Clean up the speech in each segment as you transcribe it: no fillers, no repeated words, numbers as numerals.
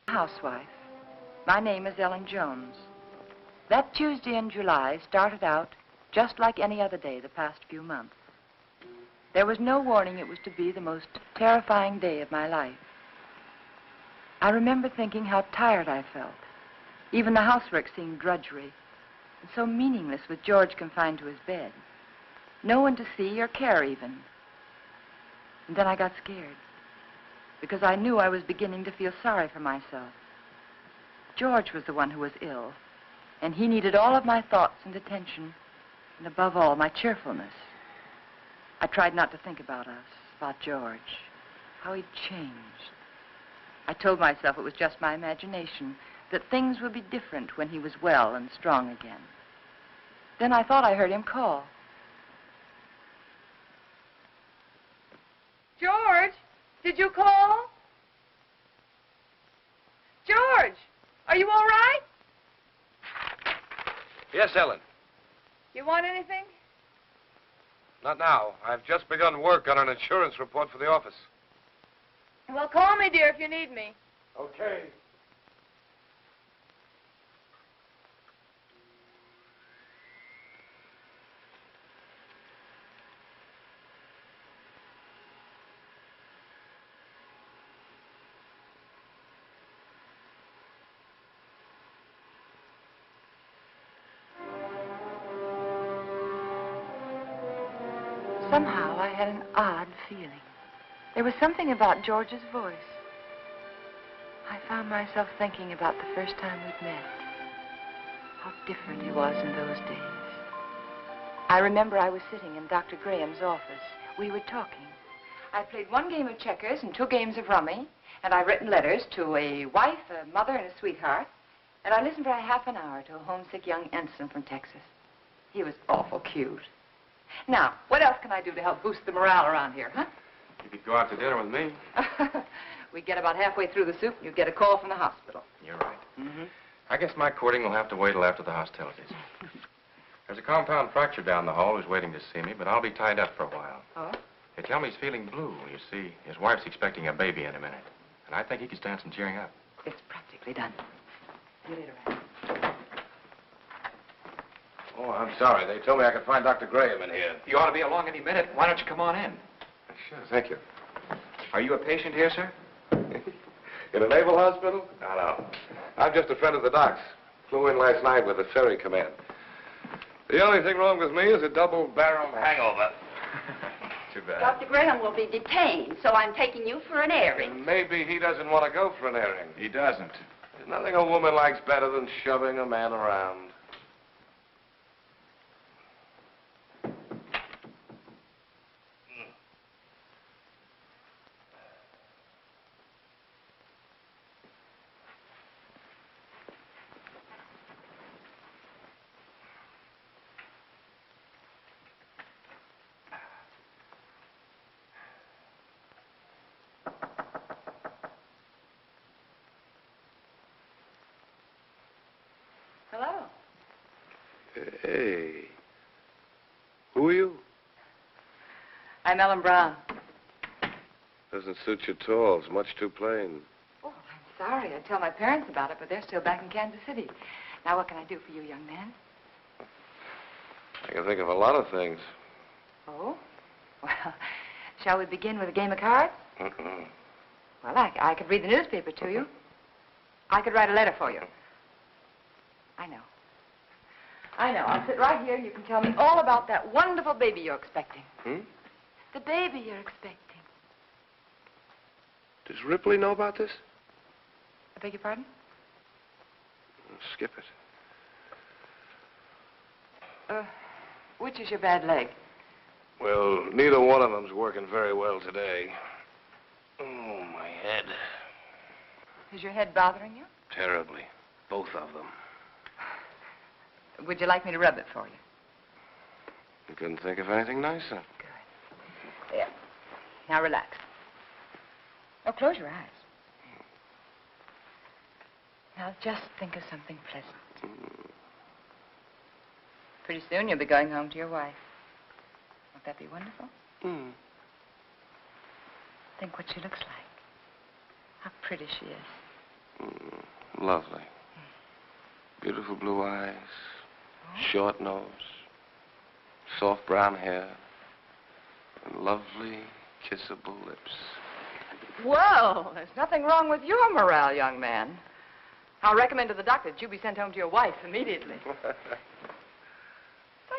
Housewife. My name is Ellen Jones. That Tuesday in July started out just like any other day the past few months. There was no warning it was to be the most terrifying day of my life. I remember thinking how tired I felt. Even the housework seemed drudgery and so meaningless with George confined to his bed. No one to see or care even. And then I got scared because I knew I was beginning to feel sorry for myself. George was the one who was ill, and he needed all of my thoughts and attention, and above all, my cheerfulness. I tried not to think about us, about George, how he'd changed. I told myself it was just my imagination, that things would be different when he was well and strong again. Then I thought I heard him call. George, did you call? George, are you all right? Yes, Ellen. You want anything? Not now. I've just begun work on an insurance report for the office. Well, call me, dear, if you need me. Okay. Somehow I had an odd feeling. There was something about George's voice. I found myself thinking about the first time we'd met. How different he was in those days. I remember I was sitting in Dr. Graham's office. We were talking. I played one game of checkers and 2 games of rummy, and I'd written letters to a wife, a mother, and a sweetheart, and I listened for a half an hour to a homesick young ensign from Texas. He was awful cute. Now, what else can I do to help boost the morale around here, huh? You could go out to dinner with me. We get about halfway through the soup, and you get a call from the hospital. You're right. Mm-hmm. I guess my courting will have to wait till after the hostilities. There's a compound fracture down the hall who's waiting to see me, but I'll be tied up for a while. Oh? They tell me he's feeling blue. You see, his wife's expecting a baby in a minute. And I think he could stand some cheering up. It's practically done. See you later, Anne. Oh, I'm sorry. They told me I could find Dr. Graham in here. You ought to be along any minute. Why don't you come on in? Sure, thank you. Are you a patient here, sir? In a naval hospital? No. I'm just a friend of the doc's. Flew in last night with the ferry command. The only thing wrong with me is a double-barreled hangover. Too bad. Dr. Graham will be detained, so I'm taking you for an airing. And maybe he doesn't want to go for an airing. He doesn't. There's nothing a woman likes better than shoving a man around. Hello. Hey. Who are you? I'm Ellen Brown. Doesn't suit you at all. It's much too plain. Oh, I'm sorry. I tell my parents about it, but they're still back in Kansas City. Now, what can I do for you, young man? I can think of a lot of things. Oh? Well, shall we begin with a game of cards? Uh-uh. Well, I could read the newspaper to you. I could write a letter for you. I know. I'll sit right here and you can tell me all about that wonderful baby you're expecting. The baby you're expecting. Does Ripley know about this? I beg your pardon? Skip it. Which is your bad leg? Well, neither one of them's working very well today. Oh, my head. Is your head bothering you? Terribly. Both of them. Would you like me to rub it for you? You couldn't think of anything nicer. Good. There. Now relax. Oh, close your eyes. Now just think of something pleasant. Pretty soon you'll be going home to your wife. Won't that be wonderful? Think what she looks like. How pretty she is. Lovely. Beautiful blue eyes, short nose, soft brown hair, and lovely, kissable lips. Well, there's nothing wrong with your morale, young man. I'll recommend to the doctor that you be sent home to your wife immediately.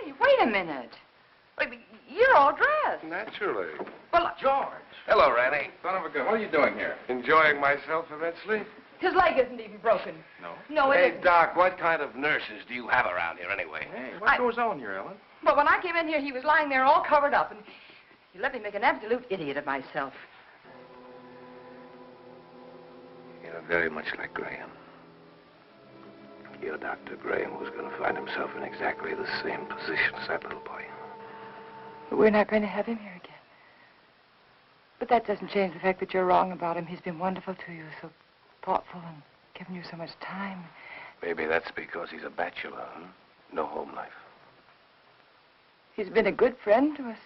Wait a minute. You're all dressed. Naturally. Well, George. Hello, Ranny. Son of a gun. What are you doing here? Enjoying myself immensely? his leg isn't even broken. No? No, it Hey, isn't. Doc, what kind of nurses do you have around here anyway? Hey, what goes on here, Ellen? But when I came in here, he was lying there all covered up, and he let me make an absolute idiot of myself. You're very much like Graham. Your Dr. Graham was going to find himself in exactly the same position as that little boy. But we're not going to have him here again. But that doesn't change the fact that you're wrong about him. He's been wonderful to you, so thoughtful and given you so much time. Maybe that's because he's a bachelor, huh? No home life. He's been a good friend to us.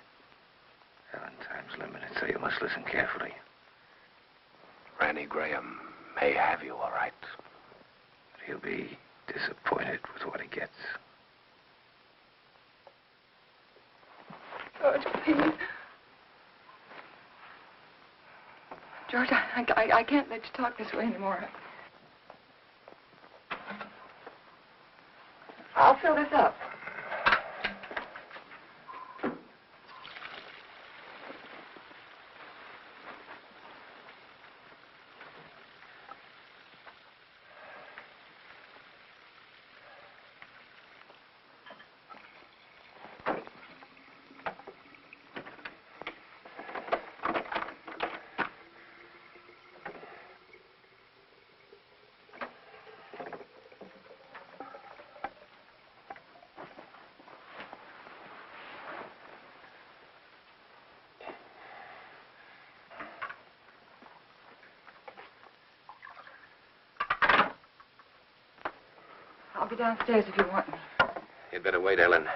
Ellen, time's limited, so you must listen carefully. Randy Graham may have you, all right. But he'll be disappointed with what he gets. George, please. George, I can't let you talk this way anymore. I'll fill this up. I'll be downstairs if you want me. You'd better wait, Ellen.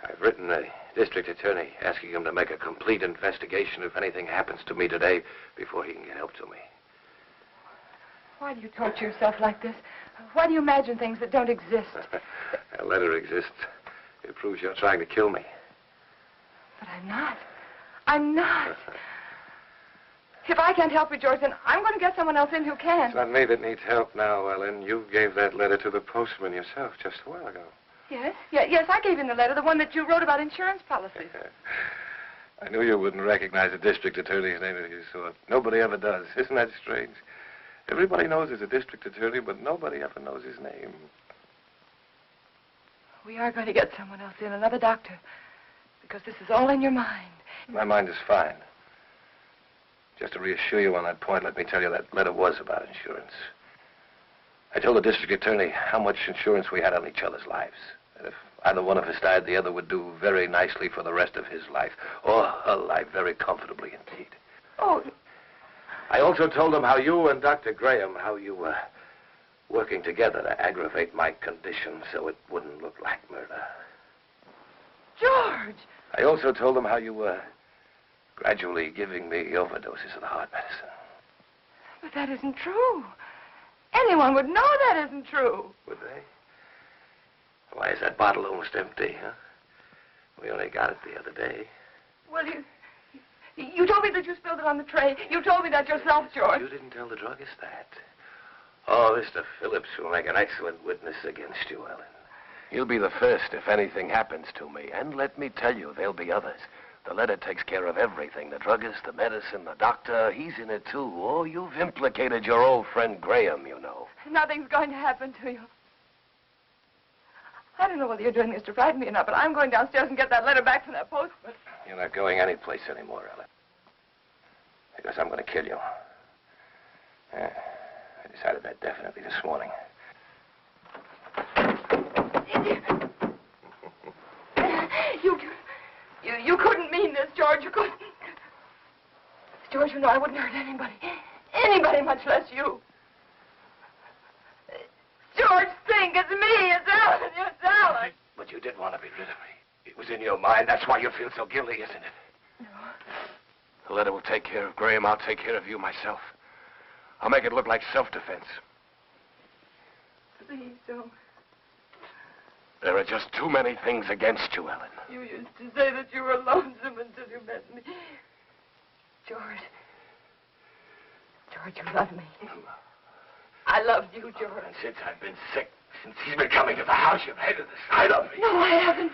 I've written the district attorney asking him to make a complete investigation if anything happens to me today before he can get help to me. Why do you torture yourself like this? Why do you imagine things that don't exist? A letter exists. It proves you're trying to kill me. But I'm not. I'm not. If I can't help you, George, then I'm going to get someone else in who can. It's not me that needs help now, Ellen. You gave that letter to the postman yourself just a while ago. Yes? Yes, I gave him the letter, the one that you wrote about insurance policies. I knew you wouldn't recognize a district attorney's name if you saw it. Nobody ever does. Isn't that strange? Everybody knows he's a district attorney, but nobody ever knows his name. We are going to get someone else in, another doctor, because this is all in your mind. My mind is fine. Just to reassure you on that point, let me tell you that letter was about insurance. I told the district attorney how much insurance we had on each other's lives. And if either one of us died, the other would do very nicely for the rest of his life. Or her life, very comfortably indeed. Oh. I also told him how you and Dr. Graham, how you were working together to aggravate my condition so it wouldn't look like murder. George! I also told him how you were gradually giving me overdoses of the heart medicine. But that isn't true. Anyone would know that isn't true. Would they? Why is that bottle almost empty, huh? We only got it the other day. Well, you told me that you spilled it on the tray. You told me that yourself, George. You didn't tell the druggist that. Oh, Mr. Phillips will make an excellent witness against you, Ellen. He'll be the first if anything happens to me. And let me tell you, there'll be others. The letter takes care of everything. The druggist, the medicine, the doctor, he's in it too. Oh, you've implicated your old friend Graham, you know. Nothing's going to happen to you. I don't know whether you're doing this to frighten me or not, but I'm going downstairs and get that letter back from that postman. You're not going anyplace anymore, Ellen. Because I'm going to kill you. Yeah, I decided that definitely this morning. You couldn't mean this, George. You couldn't. George, you know I wouldn't hurt anybody. Anybody, much less you. George, think. It's me. It's Ellen. It's Ellen. But you did want to be rid of me. It was in your mind. That's why you feel so guilty, isn't it? No. The letter will take care of Graham. I'll take care of you myself. I'll make it look like self-defense. please don't. There are just too many things against you, Ellen. You used to say that you were lonesome until you met me. George. George, you love me. I loved you, George. And since I've been sick, since he's been coming to the house, you've hated the sight of me. No, I haven't.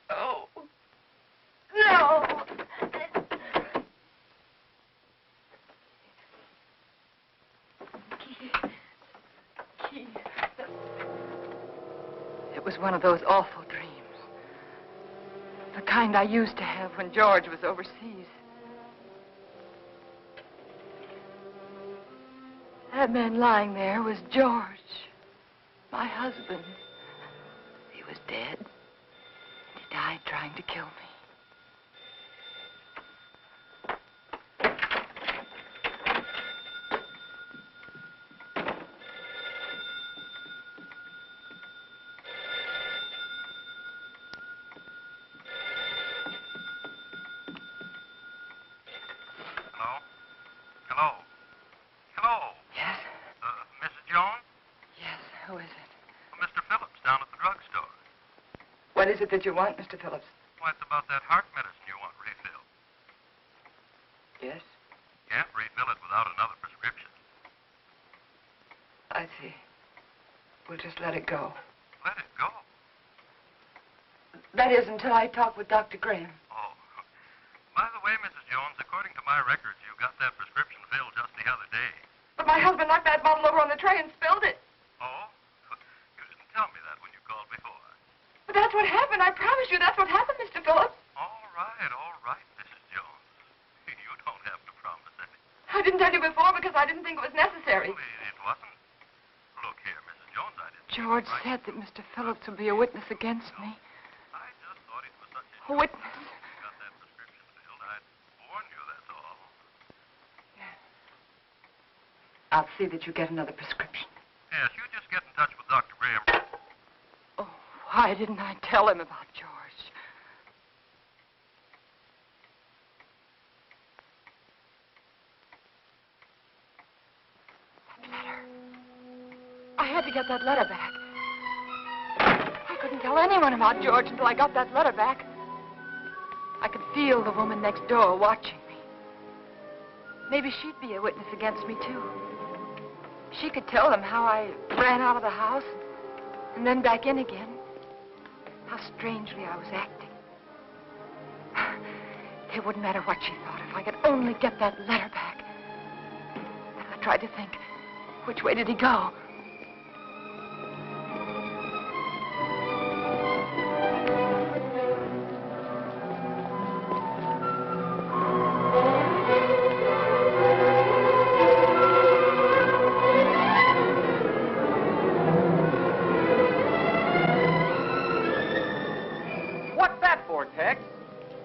Oh. No. Keith. It was one of those awful dreams. The kind I used to have when George was overseas. That man lying there was George, my husband. He was dead. He died trying to kill me. Hello? Hello? Yes? Mrs. Jones? Yes, who is it? Mr. Phillips down at the drugstore. What is it that you want, Mr. Phillips? Well, it's about that heart medicine you want refilled. Yes? Can't refill it without another prescription. I see. We'll just let it go. Let it go. That is, until I talk with Dr. Graham. Oh. By the way, Mrs. Jones, according to my records, you got that prescription filled just the other day. But my husband knocked that bottle over on the tray and spilled it. Oh? You didn't tell me that when you called before. But that's what happened. I promise you that's what happened, Mr. Phillips. All right, Mrs. Jones. You don't have to promise anything. I didn't tell you before because I didn't think it was necessary. Well, it wasn't. Look here, Mrs. Jones, I didn't... George said that Mr. Phillips would be a witness against me. I just thought it was such A witness? You got that prescription filled. I'd warn you, that's all. I'll see that you get another prescription. Yes, you just get in touch with Dr. Graham. Oh, why didn't I tell him about George? That letter. I had to get that letter back. I couldn't tell anyone about George until I got that letter back. I could feel the woman next door watching me. Maybe she'd be a witness against me, too. She could tell them how I ran out of the house and then back in again. How strangely I was acting. It wouldn't matter what she thought if I could only get that letter back. I tried to think, which way did he go? What's that for, Tex?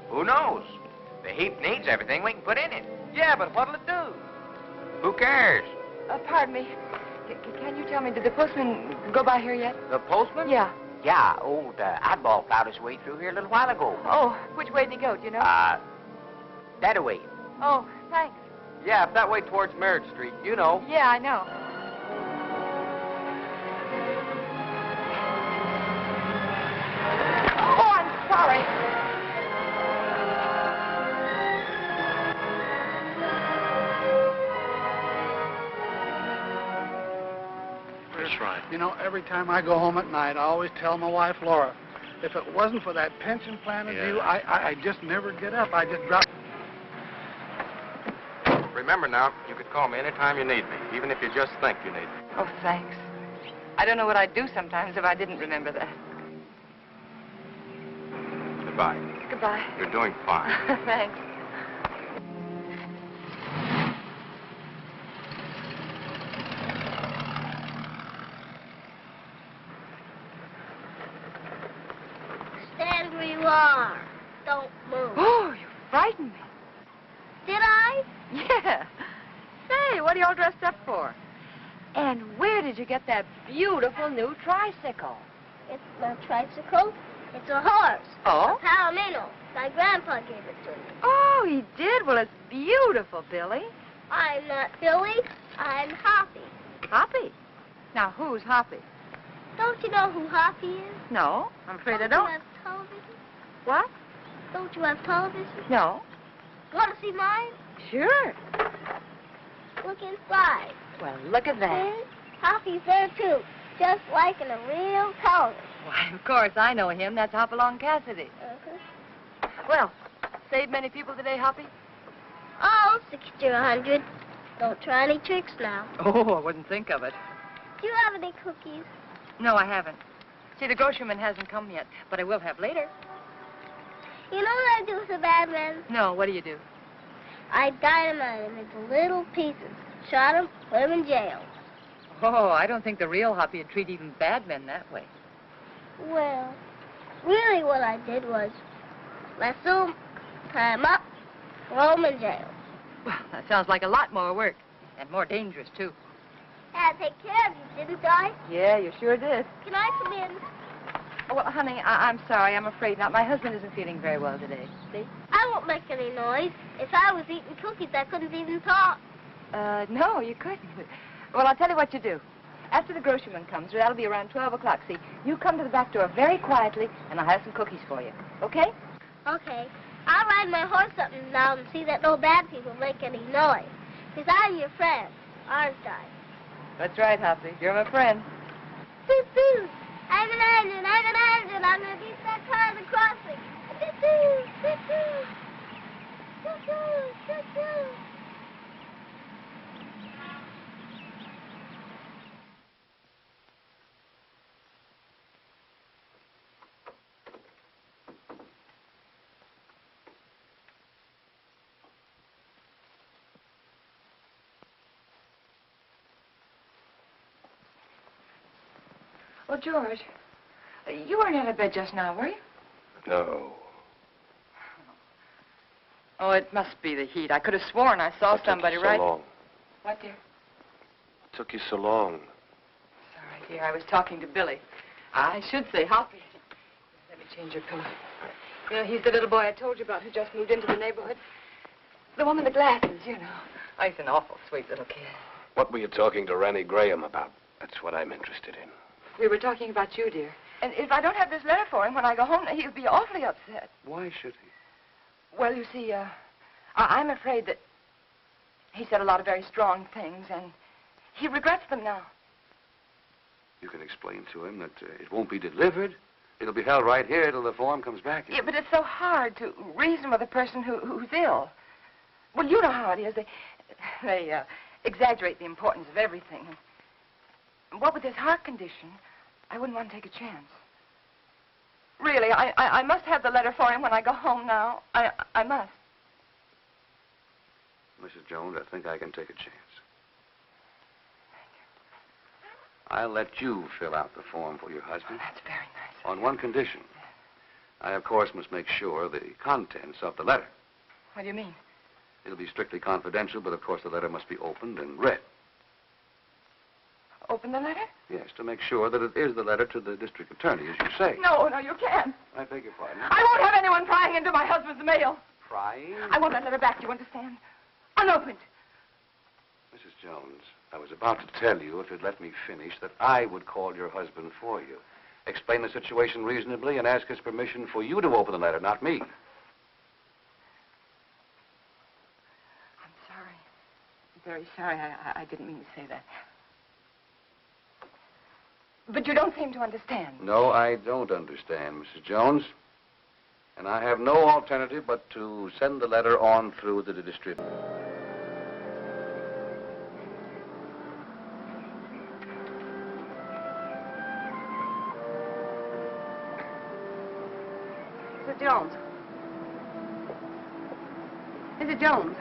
Who knows? The heap needs everything we can put in it. Yeah, but what'll it do? Who cares? Pardon me. Can you tell me, did the postman go by here yet? The postman? Yeah. Yeah, old Oddball plowed his way through here a little while ago. Oh, which way did he go, do you know? That way. Oh, thanks. Yeah, up that way towards Merritt Street. You know. Yeah, I know. Oh, I'm sorry. That's right. You know, every time I go home at night, I always tell my wife, Laura, if it wasn't for that pension plan of you, I just never get up. I just drop. Remember now, you could call me anytime you need me, even if you just think you need me. Oh, thanks. I don't know what I'd do sometimes if I didn't remember that. Goodbye. Goodbye. You're doing fine. Thanks. Stand where you are. Don't move. Oh, you frightened me. Did I? Yeah. Say, what are you all dressed up for? And where did you get that beautiful new tricycle? It's no tricycle. It's a horse. Oh? A palomino. My grandpa gave it to me. Oh, he did? Well, it's beautiful, Billy. I'm not Billy. I'm Hoppy. Hoppy? Now, who's Hoppy? Don't you know who Hoppy is? No, I'm afraid I Don't don't. you have television? What? Don't you have television? No. Want to see mine? Sure. Look inside. Well, look at that. See? Hoppy's there, too. Just like in a real television. Why, of course, I know him. That's Hopalong Cassidy. Well, saved many people today, Hoppy? Oh, 60 or 100. Don't try any tricks now. Oh, I wouldn't think of it. Do you have any cookies? No, I haven't. See, the groceryman hasn't come yet, but I will have later. You know what I do with the bad men? No, what do you do? I dynamite them into little pieces. Shot them, put them in jail. Oh, I don't think the real Hoppy would treat even bad men that way. Well, really what I did was lasso them, tie them up, throw them in jail. Well, that sounds like a lot more work, and more dangerous, too. Had to take care of you, didn't I? Yeah, you sure did. Can I come in? Oh, well, honey, I'm sorry. I'm afraid not. My husband isn't feeling very well today. See? I won't make any noise. If I was eating cookies, I couldn't even talk. No, you couldn't. Well, I'll tell you what you do. After the groceryman comes, that'll be around 12 o'clock, see? You come to the back door very quietly, and I'll have some cookies for you. Okay? Okay. I'll ride my horse up and down and see that no bad people make any noise. Because I'm your friend, aren't I? That's right, Hoppy. You're my friend. Choo-choo! I'm an engine, I'm going to beat that car at the crossing. Choo-choo! Choo-choo! Choo-choo! Choo-choo! Well, George, you weren't out of bed just now, were you? No. Oh, it must be the heat. I could have sworn I saw somebody so right... long? What, dear? It took you so long. Sorry, dear. I was talking to Billy. I should say Hoppy. Let me change your pillow. You know, he's the little boy I told you about who just moved into the neighborhood. The one with the glasses, you know. Oh, he's an awful sweet little kid. What were you talking to Ranny Graham about? That's what I'm interested in. We were talking about you, dear. And if I don't have this letter for him when I go home, he'll be awfully upset. Why should he? Well, you see, I'm afraid that he said a lot of very strong things, and he regrets them now. You can explain to him that it won't be delivered. It'll be held right here till the form comes back. Yeah, but it's so hard to reason with a person who's ill. Well, you know how it is. They exaggerate the importance of everything. And what with his heart condition, I wouldn't want to take a chance. Really, I must have the letter for him when I go home now. I must. Mrs. Jones, I think I can take a chance. I'll let you fill out the form for your husband. Oh, that's very nice. On one condition. I, of course, must make sure the contents of the letter. What do you mean? It'll be strictly confidential, but of course the letter must be opened and read. Open the letter? Yes, to make sure that it is the letter to the district attorney, as you say. No, you can't. I beg your pardon. I won't have anyone prying into my husband's mail. Prying? I want that letter back, do you understand? Unopened. Mrs. Jones, I was about to tell you, if you'd let me finish, that I would call your husband for you. Explain the situation reasonably and ask his permission for you to open the letter, not me. I'm sorry. I'm very sorry. I didn't mean to say that. But you don't seem to understand. No, I don't understand, Mrs. Jones. And I have no alternative but to send the letter on through the distributor. Mrs. Jones. Mrs. Jones.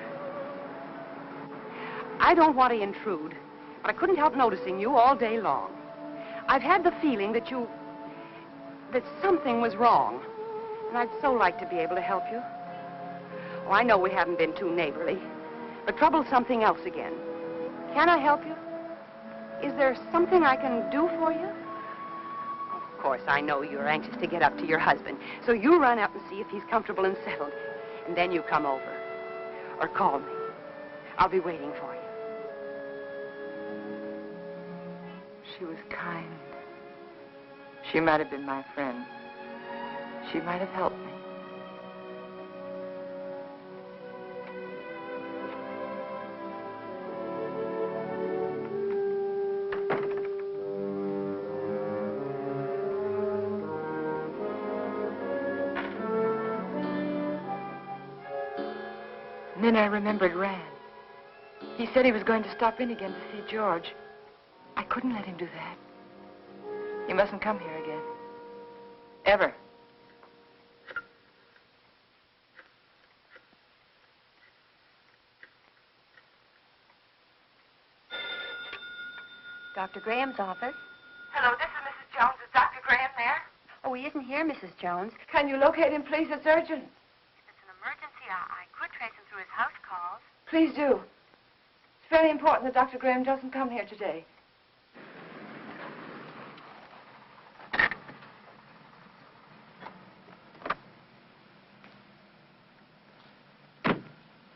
I don't want to intrude, but I couldn't help noticing you all day long. I've had the feeling that something was wrong, and I'd so like to be able to help you. Oh, I know we haven't been too neighborly, but trouble's something else again. Can I help you? Is there something I can do for you? Of course, I know you're anxious to get up to your husband. So you run up and see if he's comfortable and settled. And then you come over. Or call me. I'll be waiting for you. She was kind. She might have been my friend. She might have helped me. And then I remembered Rand. He said he was going to stop in again to see George. I couldn't let him do that. He mustn't come here again. Ever. Dr. Graham's office. Hello, this is Mrs. Jones. Is Dr. Graham there? Oh, he isn't here, Mrs. Jones. Can you locate him, please? It's urgent. If it's an emergency, I could trace him through his house calls. Please do. It's very important that Dr. Graham doesn't come here today.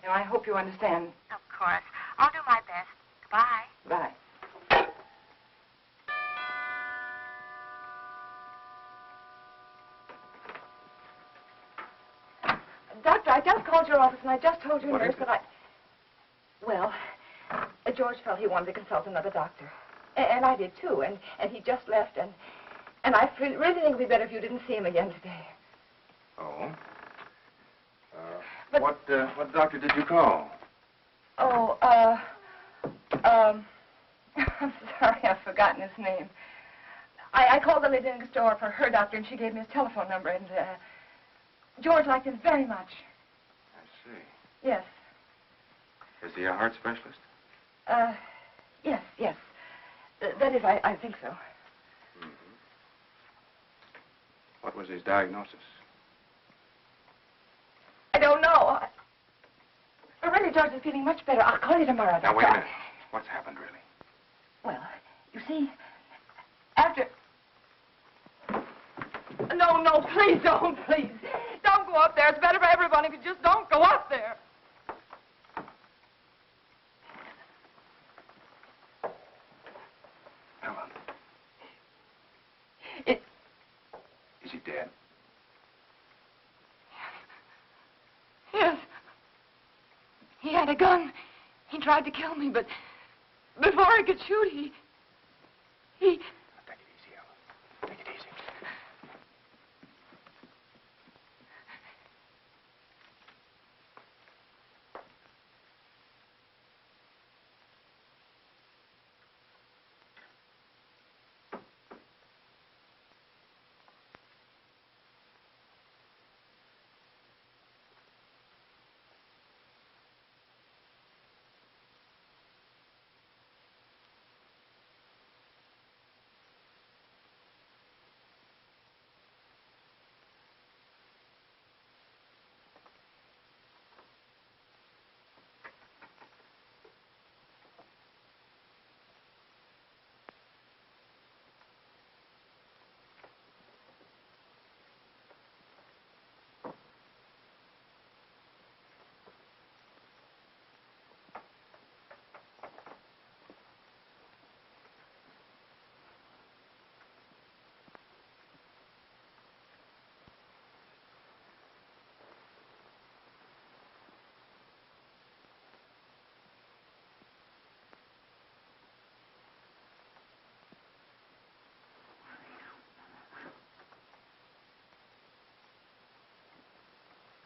Now, I hope you understand. Of course. I'll do my best. Goodbye. Bye. Doctor, I just called your office and I just told your nurse that I... Well, George felt he wanted to consult another doctor. And I did too. And he just left and I really think it would be better if you didn't see him again today. Oh? But- What doctor did you call? Oh, I'm sorry, I've forgotten his name. I called the lady next door for her doctor, and she gave me his telephone number, and, George liked him very much. I see. Yes. Is he a heart specialist? Yes. That is, I think so. Mm-hmm. What was his diagnosis? I don't know. But really, George is feeling much better. I'll call you tomorrow, Now, Doctor. wait a minute. What's happened, really? Well, you see, after... No, please don't, please. Don't go up there. It's better for everyone if you just don't go up there. Helen. It... Is he dead? Yes. He had a gun. He tried to kill me, but before I could shoot, he... Take it easy, Helen. Take it easy.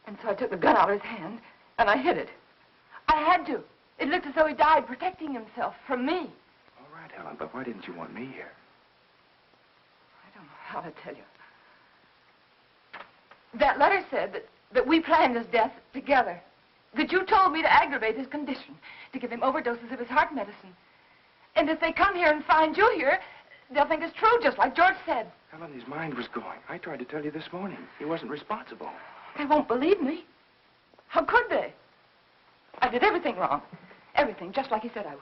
And so I took the gun out of his hand, and I hid it. I had to. It looked as though he died protecting himself from me. All right, Helen, but why didn't you want me here? I don't know how to tell you. That letter said that we planned his death together. That you told me to aggravate his condition, to give him overdoses of his heart medicine. And if they come here and find you here, they'll think it's true, just like George said. Helen, his mind was going. I tried to tell you this morning. He wasn't responsible. They won't believe me. How could they? I did everything wrong. Everything, just like he said I would.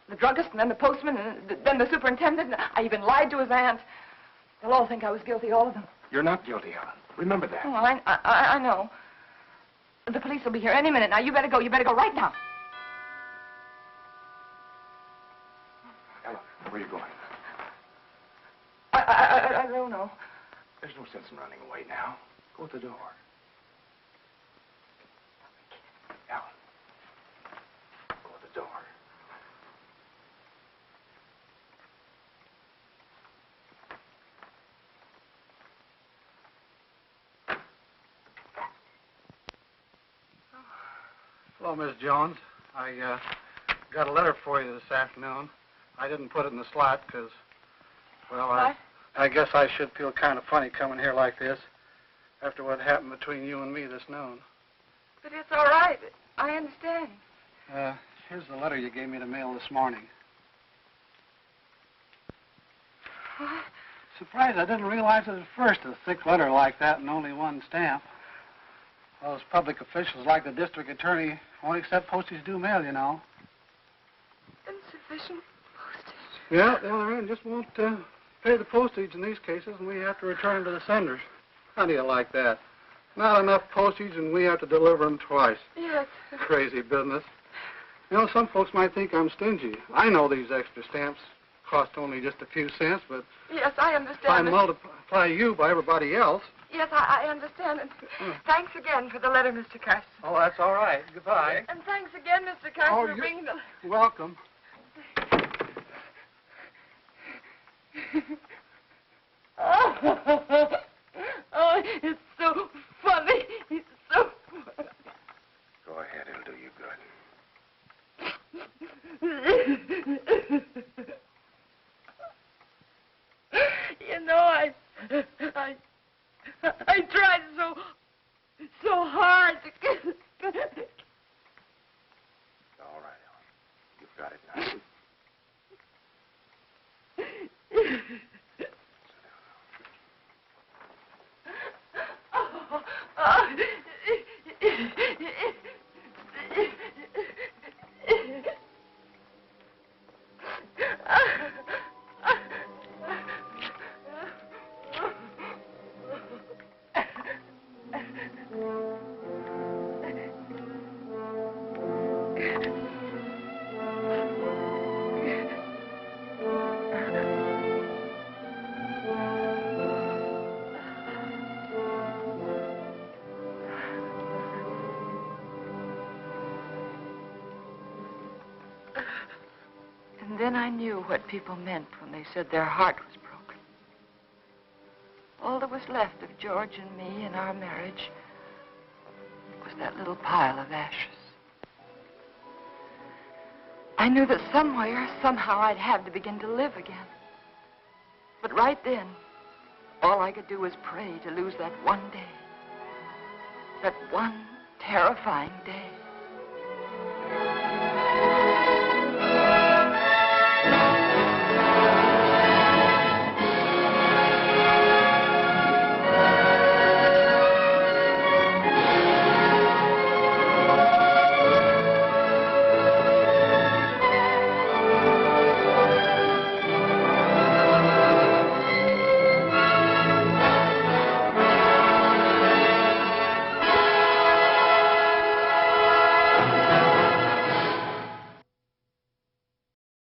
The druggist, and then the postman, and then the superintendent. And I even lied to his aunt. They'll all think I was guilty, all of them. You're not guilty, Ellen. Remember that. Oh, I know. The police will be here any minute now. You better go. You better go right now. Ellen, where are you going? I don't know. There's no sense in running away now. Go at the door. Ellen. Go at the door. Hello, Miss Jones. I got a letter for you this afternoon. I didn't put it in the slot because, well, I guess I should feel kind of funny coming here like this after what happened between you and me this noon. But it's all right. I understand. Here's the letter you gave me to mail this morning. What? Surprised I didn't realize it at first, a thick letter like that and only one stamp. Those public officials like the district attorney won't accept postage due mail, you know. Insufficient postage? Yeah, the other end just won't pay the postage in these cases, and we have to return them to the senders. How do you like that? Not enough postage, and we have to deliver them twice. Yes. Crazy business. You know, some folks might think I'm stingy. I know these extra stamps cost only just a few cents, but Yes, I understand. if I multiply you by everybody else... Yes, I understand. And thanks again for the letter, Mr. Carson. Oh, that's all right. Goodbye. And thanks again, Mr. Carson, for bringing the... Welcome. Oh, it's so funny. It's so funny. Go ahead. It'll do you good. You know, I tried so hard to get... All right, Ellen. You've got it now. And then I knew what people meant when they said their heart was broken. All that was left of George and me and our marriage was that little pile of ashes. I knew that somewhere, somehow, I'd have to begin to live again. But right then, all I could do was pray to lose that one day. That one terrifying day.